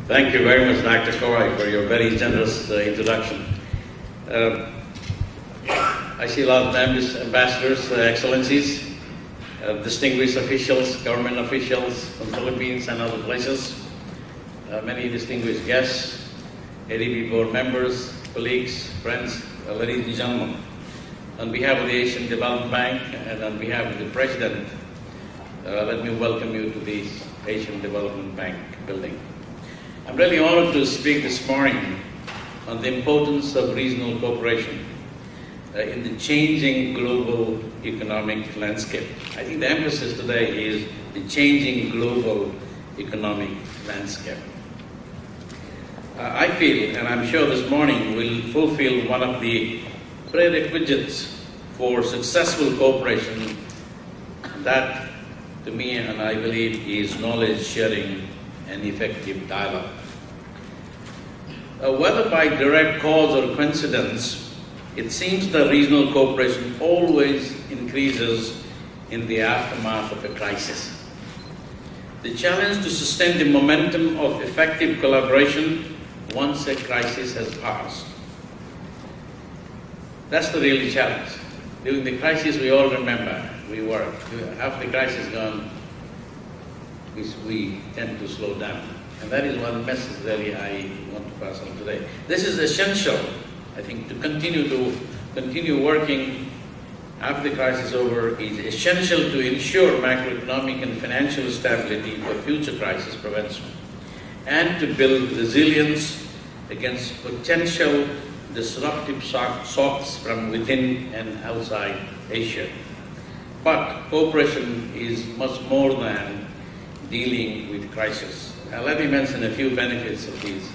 Thank you very much, Dr. Korai, for your very generous introduction. I see a lot of ambassadors, excellencies, distinguished officials, government officials from Philippines and other places, many distinguished guests, ADB board members, colleagues, friends, ladies and gentlemen. On behalf of the Asian Development Bank and on behalf of the President, let me welcome you to the Asian Development Bank building. I'm really honored to speak this morning on the importance of regional cooperation in the changing global economic landscape. I think the emphasis today is the changing global economic landscape. I feel, and I'm sure this morning will fulfill one of the prerequisites for successful cooperation, that to me and I believe is knowledge sharing and effective dialogue. Whether by direct cause or coincidence, it seems that regional cooperation always increases in the aftermath of a crisis. The challenge to sustain the momentum of effective collaboration once a crisis has passed. That's the real challenge. During the crisis, we all remember, we worked. After the crisis is gone, we tend to slow down. And that is one message really I want to pass on today. This is essential, I think, to continue working after the crisis is over. Is essential to ensure macroeconomic and financial stability for future crisis prevention, and to build resilience against potential disruptive shocks from within and outside Asia. But cooperation is much more than dealing with crisis. Let me mention a few benefits of this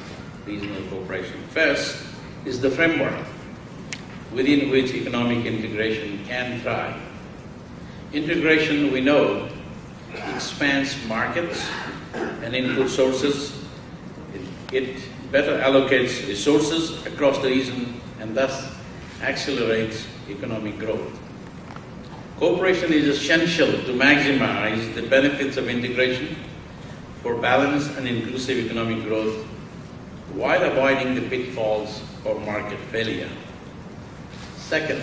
regional cooperation. First is the framework within which economic integration can thrive. Integration, we know, expands markets and input sources. It better allocates resources across the region and thus accelerates economic growth. Cooperation is essential to maximize the benefits of integration for balanced and inclusive economic growth while avoiding the pitfalls of market failure. Second,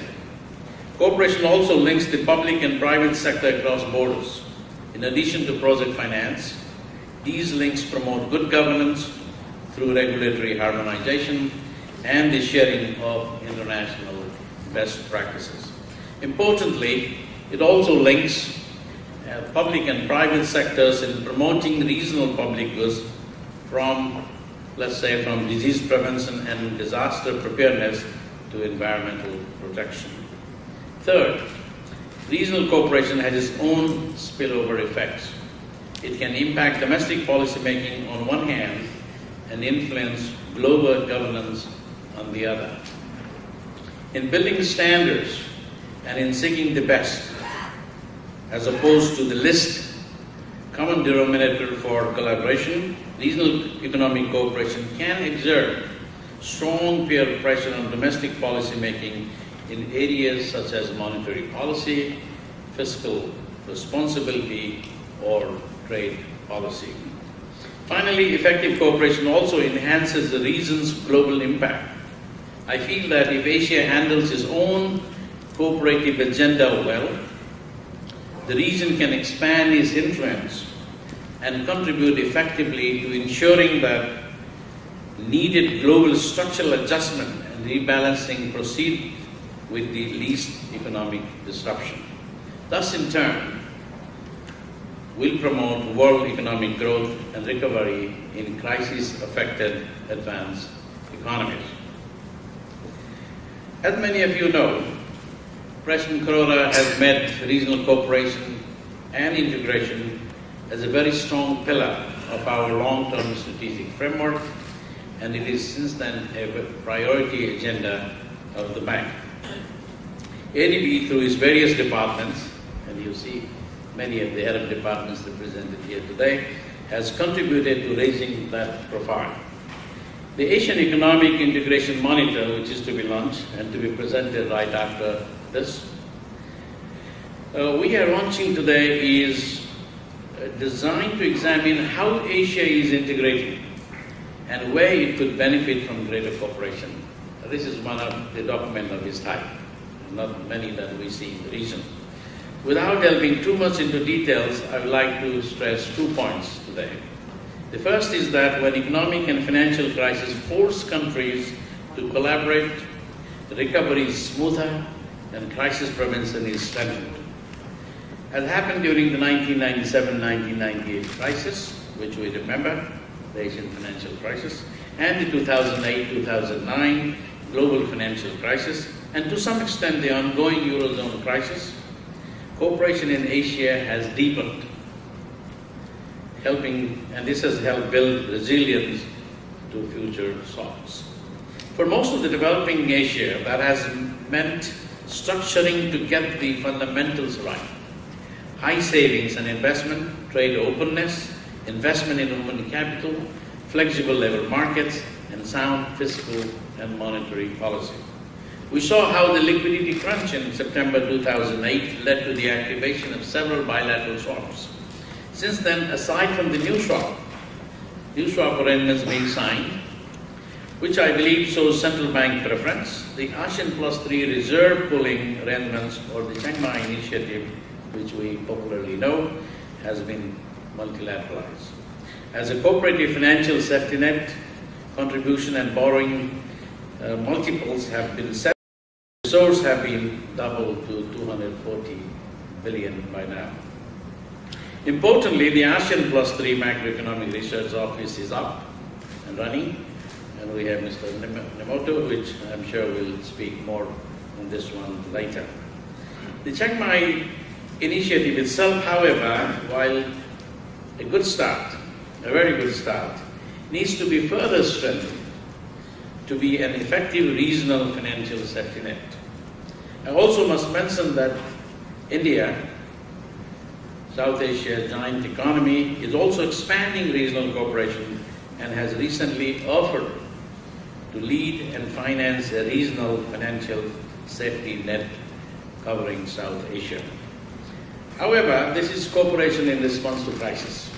cooperation also links the public and private sector across borders. In addition to project finance, these links promote good governance through regulatory harmonization and the sharing of international best practices. Importantly, it also links public and private sectors in promoting regional public goods from, let's say, from disease prevention and disaster preparedness to environmental protection. Third, regional cooperation has its own spillover effects. It can impact domestic policy making on one hand and influence global governance on the other. In building standards and in seeking the best, as opposed to the least common denominator for collaboration, regional economic cooperation can exert strong peer pressure on domestic policy making in areas such as monetary policy, fiscal responsibility, or trade policy. Finally, effective cooperation also enhances the region's global impact. I feel that if Asia handles its own cooperative agenda well, the region can expand its influence and contribute effectively to ensuring that needed global structural adjustment and rebalancing proceed with the least economic disruption. Thus, in turn, will promote world economic growth and recovery in crisis-affected advanced economies. As many of you know, President Corona has made regional cooperation and integration as a very strong pillar of our long-term strategic framework, and it is since then a priority agenda of the bank. ADB, through its various departments, and you see many of the head of departments represented here today, has contributed to raising that profile. The Asian Economic Integration Monitor, which is to be launched and to be presented right after this, we are launching today, is designed to examine how Asia is integrating and where it could benefit from greater cooperation. This is one of the documents of its type, not many that we see in the region. Without delving too much into details, I would like to stress 2 points today. The first is that when economic and financial crises force countries to collaborate, the recovery is smoother and crisis prevention is strengthened. As happened during the 1997-1998 crisis, which we remember, the Asian financial crisis, and the 2008-2009 global financial crisis, and to some extent the ongoing Eurozone crisis, cooperation in Asia has deepened, and this has helped build resilience to future shocks. For most of the developing Asia, that has meant structuring to get the fundamentals right. High savings and investment, trade openness, investment in human capital, flexible labor markets, and sound fiscal and monetary policy. We saw how the liquidity crunch in September 2008 led to the activation of several bilateral swaps. Since then, aside from the new swap arrangements being signed, which I believe shows central bank preference, the ASEAN +3 reserve pooling arrangements, or the Chiang Mai initiative, which we popularly know, has been multilateralized. As a cooperative financial safety net, contribution and borrowing multiples have been set. Resources have been doubled to 240 billion by now. Importantly, the ASEAN +3 Macroeconomic Research Office is up and running, and we have Mr. Nemoto, which I'm sure will speak more on this one later. The Chiang Mai initiative itself, however, while a good start, a very good start, needs to be further strengthened to be an effective regional financial safety net. I also must mention that India, South Asia's giant economy, is also expanding regional cooperation and has recently offered to lead and finance a regional financial safety net covering South Asia. However, this is cooperation in response to crisis.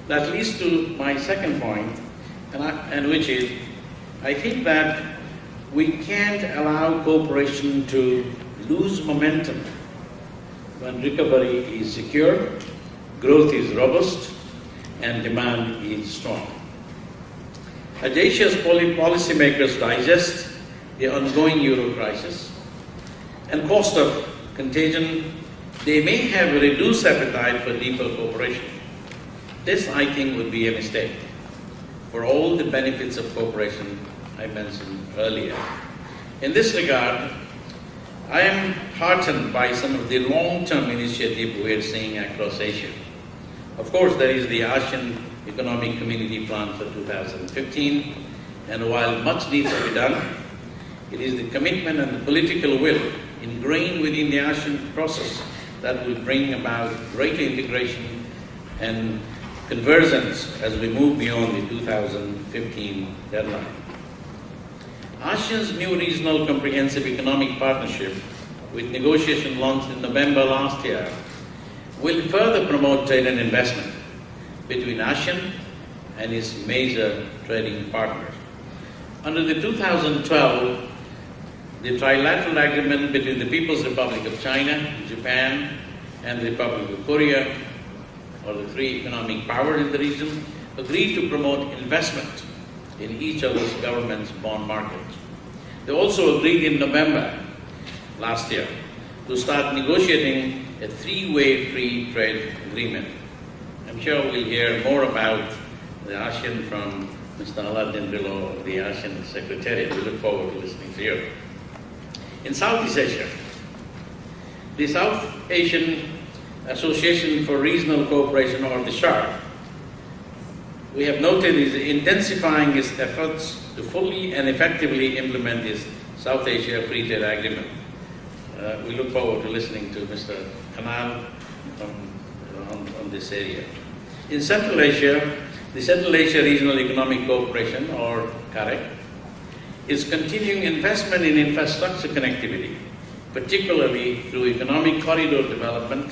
That leads to my second point, and which is, I think that we can't allow cooperation to lose momentum when recovery is secure, growth is robust, and demand is strong. As Asia's policymakers digest the ongoing euro crisis and cost of contagion, they may have a reduced appetite for deeper cooperation. This, I think, would be a mistake for all the benefits of cooperation I mentioned earlier. In this regard, I am heartened by some of the long-term initiatives we are seeing across Asia. Of course, there is the ASEAN Economic Community Plan for 2015, and while much needs to be done, it is the commitment and the political will ingrained within the ASEAN process that will bring about greater integration and convergence as we move beyond the 2015 deadline. ASEAN's new regional comprehensive economic partnership, with negotiation launched in November last year, will further promote trade and investment between ASEAN and its major trading partners. Under the 2012, the trilateral agreement between the People's Republic of China, Japan, and the Republic of Korea, or the three economic powers in the region, agreed to promote investment in each other's government's bond markets. They also agreed in November last year to start negotiating a three-way free trade agreement. I'm sure we'll hear more about the ASEAN from Mr. Aladdin Billo of the ASEAN Secretariat. We look forward to listening to you. In Southeast Asia, the South Asian Association for Regional Cooperation, or the SHARC, we have noted is intensifying its efforts to fully and effectively implement this South Asia Free Trade Agreement. We look forward to listening to Mr. Kanal on this area. In Central Asia, the Central Asia Regional Economic Cooperation, or CAREC, is continuing investment in infrastructure connectivity, particularly through economic corridor development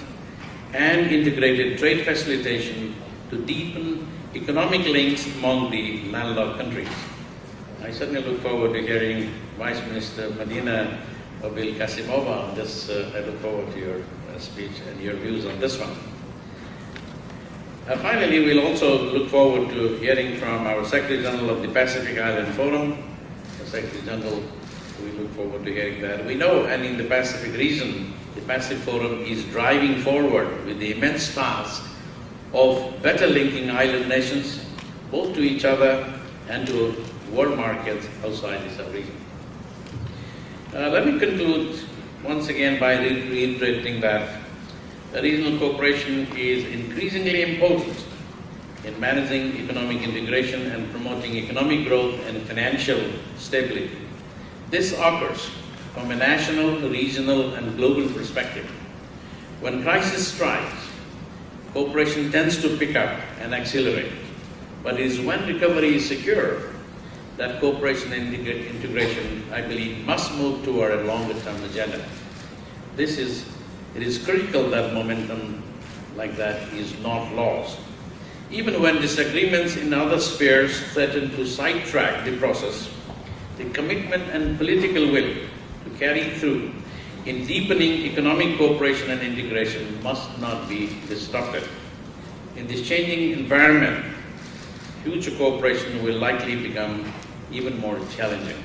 and integrated trade facilitation to deepen economic links among the landlocked countries. I certainly look forward to hearing Vice Minister Madina Obil Kasimova on this. I look forward to your speech and your views on this one. Finally, we'll also look forward to hearing from our Secretary General of the Pacific Island Forum. The Secretary General, we look forward to hearing that. We know, and in the Pacific region, the Pacific Forum is driving forward with the immense task of better linking island nations, both to each other and to world markets outside the sub-region. Let me conclude once again by reiterating that regional cooperation is increasingly important in managing economic integration and promoting economic growth and financial stability. This occurs from a national, regional, and global perspective. When crisis strikes, cooperation tends to pick up and accelerate. But it is when recovery is secure that cooperation and integration, I believe, must move toward a longer-term agenda. It is critical that momentum like that is not lost. Even when disagreements in other spheres threaten to sidetrack the process, the commitment and political will to carry through in deepening economic cooperation and integration must not be disrupted. In this changing environment, future cooperation will likely become even more challenging.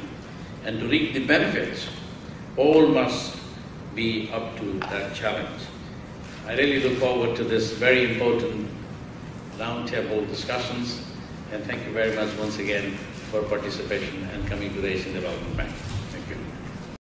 And to reap the benefits, all must be up to that challenge. I really look forward to this very important roundtable discussions, and thank you very much once again for participation and coming to the Asian Development Bank.